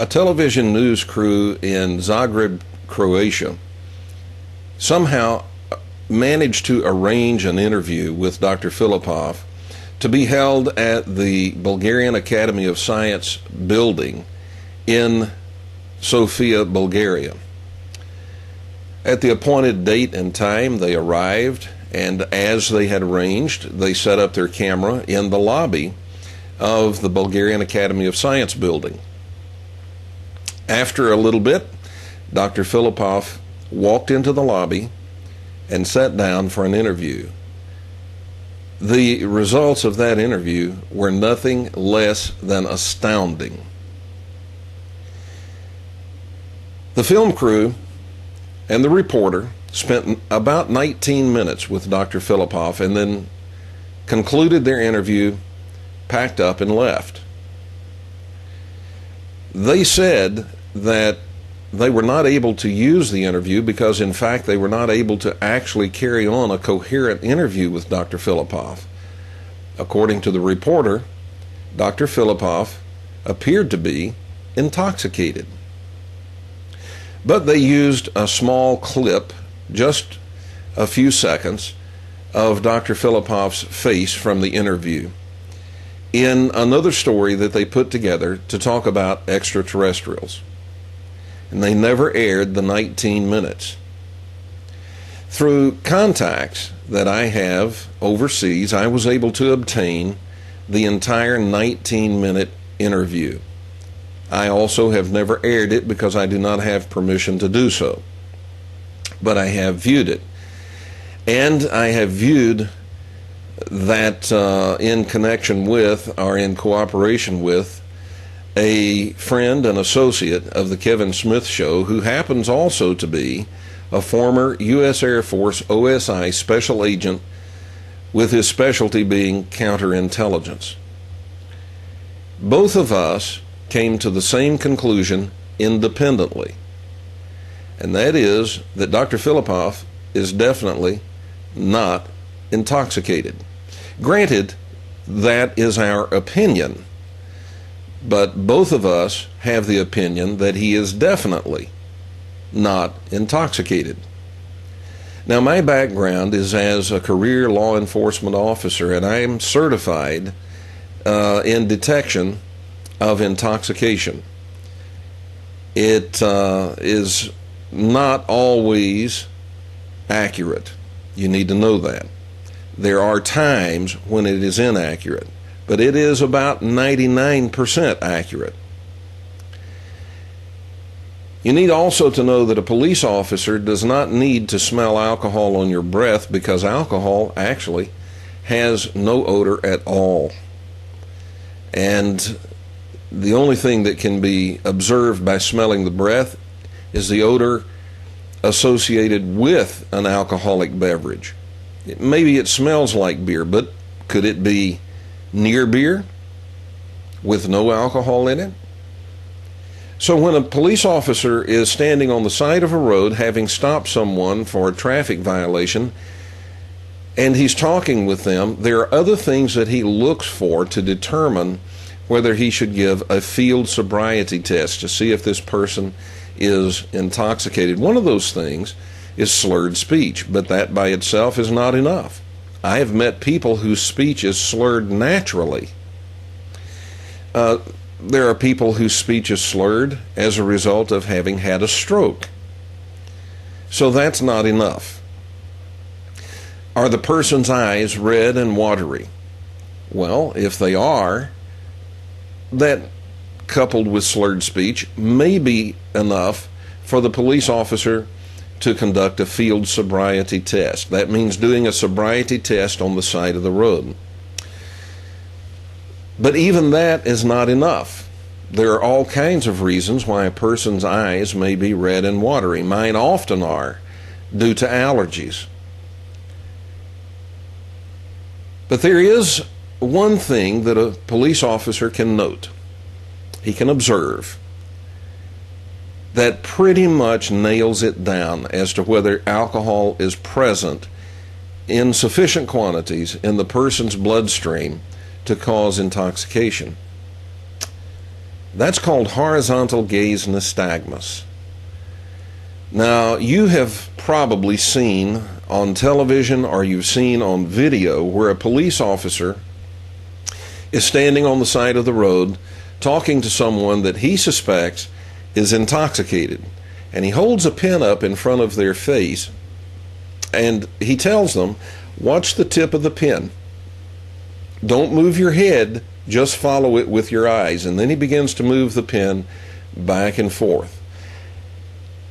A television news crew in Zagreb, Croatia, somehow managed to arrange an interview with Dr. Filipov to be held at the Bulgarian Academy of Science building in Sofia, Bulgaria. At the appointed date and time, they arrived, and as they had arranged, they set up their camera in the lobby of the Bulgarian Academy of Science building. After a little bit, Dr. Filipov walked into the lobby and sat down for an interview. The results of that interview were nothing less than astounding. The film crew and the reporter spent about 19 minutes with Dr. Filipov and then concluded their interview, packed up, and left. They said that they were not able to use the interview because, in fact, they were not able to actually carry on a coherent interview with Dr. Filipov. According to the reporter, Dr. Filipov appeared to be intoxicated. But they used a small clip, just a few seconds, of Dr. Filipov's face from the interview in another story that they put together to talk about extraterrestrials. And they never aired the 19 minutes. Through contacts that I have overseas, I was able to obtain the entire 19-minute interview. I also have never aired it because I do not have permission to do so. But I have viewed it. And I have viewed that in connection with, or in cooperation with, a friend and associate of the Kevin Smith Show, who happens also to be a former U.S. Air Force OSI special agent, with his specialty being counterintelligence. Both of us came to the same conclusion independently, and that is that Dr. Filipov is definitely not intoxicated. Granted, that is our opinion, but both of us have the opinion that he is definitely not intoxicated. Now, my background is as a career law enforcement officer, and I am certified in detection of intoxication. It is not always accurate. You need to know that. There are times when it is inaccurate, but it is about 99% accurate. You need also to know that a police officer does not need to smell alcohol on your breath, because alcohol actually has no odor at all. And the only thing that can be observed by smelling the breath is the odor associated with an alcoholic beverage. Maybe it smells like beer, but could it be near beer with no alcohol in it? So when a police officer is standing on the side of a road having stopped someone for a traffic violation, and he's talking with them, there are other things that he looks for to determine whether he should give a field sobriety test to see if this person is intoxicated. One of those things is slurred speech, but that by itself is not enough. I have met people whose speech is slurred naturally. There are people whose speech is slurred as a result of having had a stroke. So that's not enough. Are the person's eyes red and watery? Well, if they are, that coupled with slurred speech may be enough for the police officer to conduct a field sobriety test. That means doing a sobriety test on the side of the road. But even that is not enough. There are all kinds of reasons why a person's eyes may be red and watery. Mine often are, due to allergies. But there is one thing that a police officer can note. He can observe that pretty much nails it down as to whether alcohol is present in sufficient quantities in the person's bloodstream to cause intoxication. That's called horizontal gaze nystagmus. Now, you have probably seen on television or you've seen on video where a police officer is standing on the side of the road talking to someone that he suspects is intoxicated. And he holds a pen up in front of their face and he tells them, watch the tip of the pen. Don't move your head, just follow it with your eyes. And then he begins to move the pen back and forth.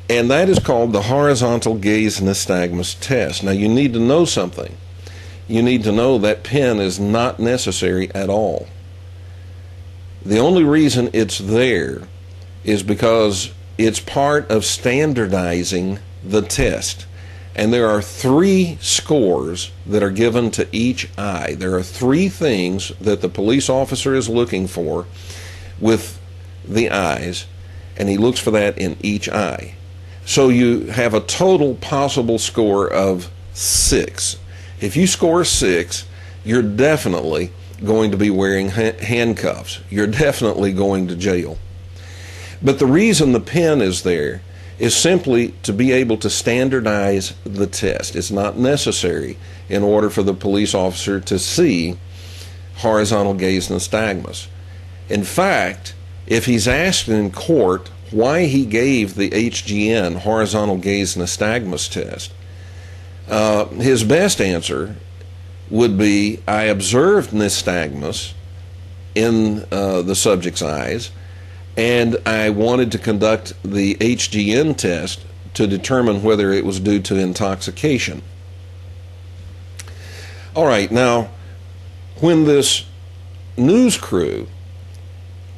And that is called the horizontal gaze nystagmus test. Now you need to know something. You need to know that pen is not necessary at all. The only reason it's there is because it's part of standardizing the test. And there are 3 scores that are given to each eye. There are 3 things that the police officer is looking for with the eyes, and he looks for that in each eye. So you have a total possible score of 6. If you score 6, you're definitely going to be wearing handcuffs. You're definitely going to jail. But the reason the pen is there is simply to be able to standardize the test. It's not necessary in order for the police officer to see horizontal gaze nystagmus. In fact, if he's asked in court why he gave the HGN, horizontal gaze nystagmus test, his best answer would be, I observed nystagmus in the subject's eyes, and I wanted to conduct the HGN test to determine whether it was due to intoxication. All right, now, when this news crew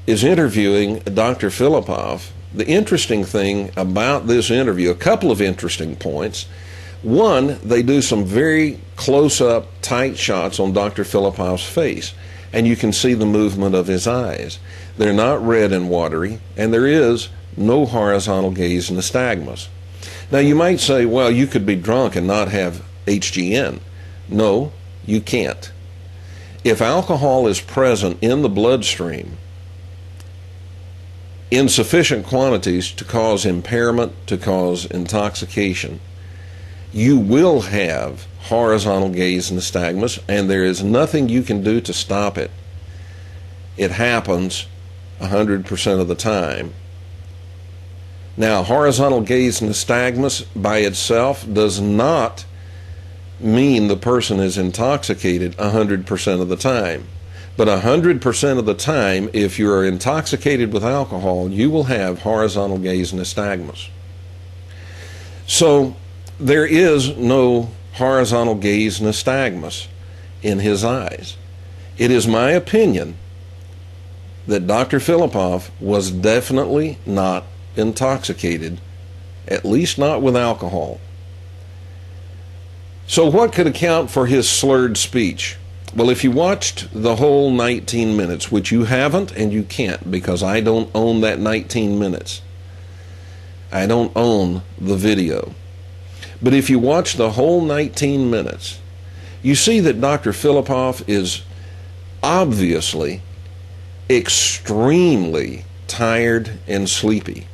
is interviewing Dr. Filipov, the interesting thing about this interview, a couple of interesting points. One, they do some very close-up, tight shots on Dr. Filipov's face, and you can see the movement of his eyes. They're not red and watery, and there is no horizontal gaze nystagmus. Now, you might say, well, you could be drunk and not have HGN. No, you can't. If alcohol is present in the bloodstream in sufficient quantities to cause impairment, to cause intoxication, you will have horizontal gaze nystagmus, and there is nothing you can do to stop it. It happens 100% of the time. Now, horizontal gaze nystagmus by itself does not mean the person is intoxicated 100% of the time. But 100% of the time, if you are intoxicated with alcohol, you will have horizontal gaze nystagmus. So there is no horizontal gaze nystagmus in his eyes. It is my opinion that Dr. Filipov was definitely not intoxicated, at least not with alcohol. So what could account for his slurred speech? Well, if you watched the whole 19 minutes, which you haven't and you can't because I don't own that 19 minutes. I don't own the video. But if you watch the whole 19 minutes, you see that Dr. Filipov is obviously extremely tired and sleepy.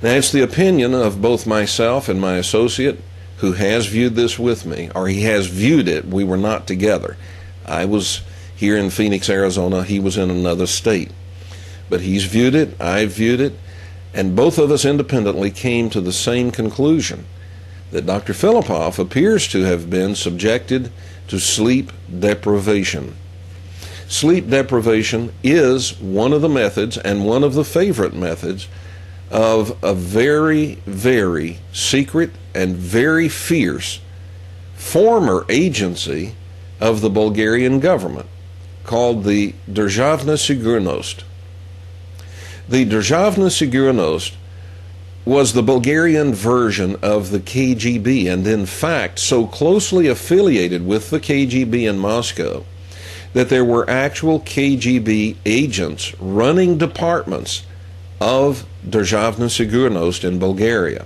Now, it's the opinion of both myself and my associate who has viewed this with me, or he has viewed it. We were not together. I was here in Phoenix, Arizona. He was in another state. But he's viewed it, I've viewed it, and both of us independently came to the same conclusion, that Dr. Filipov appears to have been subjected to sleep deprivation. Sleep deprivation is one of the methods and one of the favorite methods of a very, very secret and very fierce former agency of the Bulgarian government called the Državna Sigurnost. The Državna Sigurnost was the Bulgarian version of the KGB, and in fact so closely affiliated with the KGB in Moscow that there were actual KGB agents running departments of Državna Sigurnost in Bulgaria.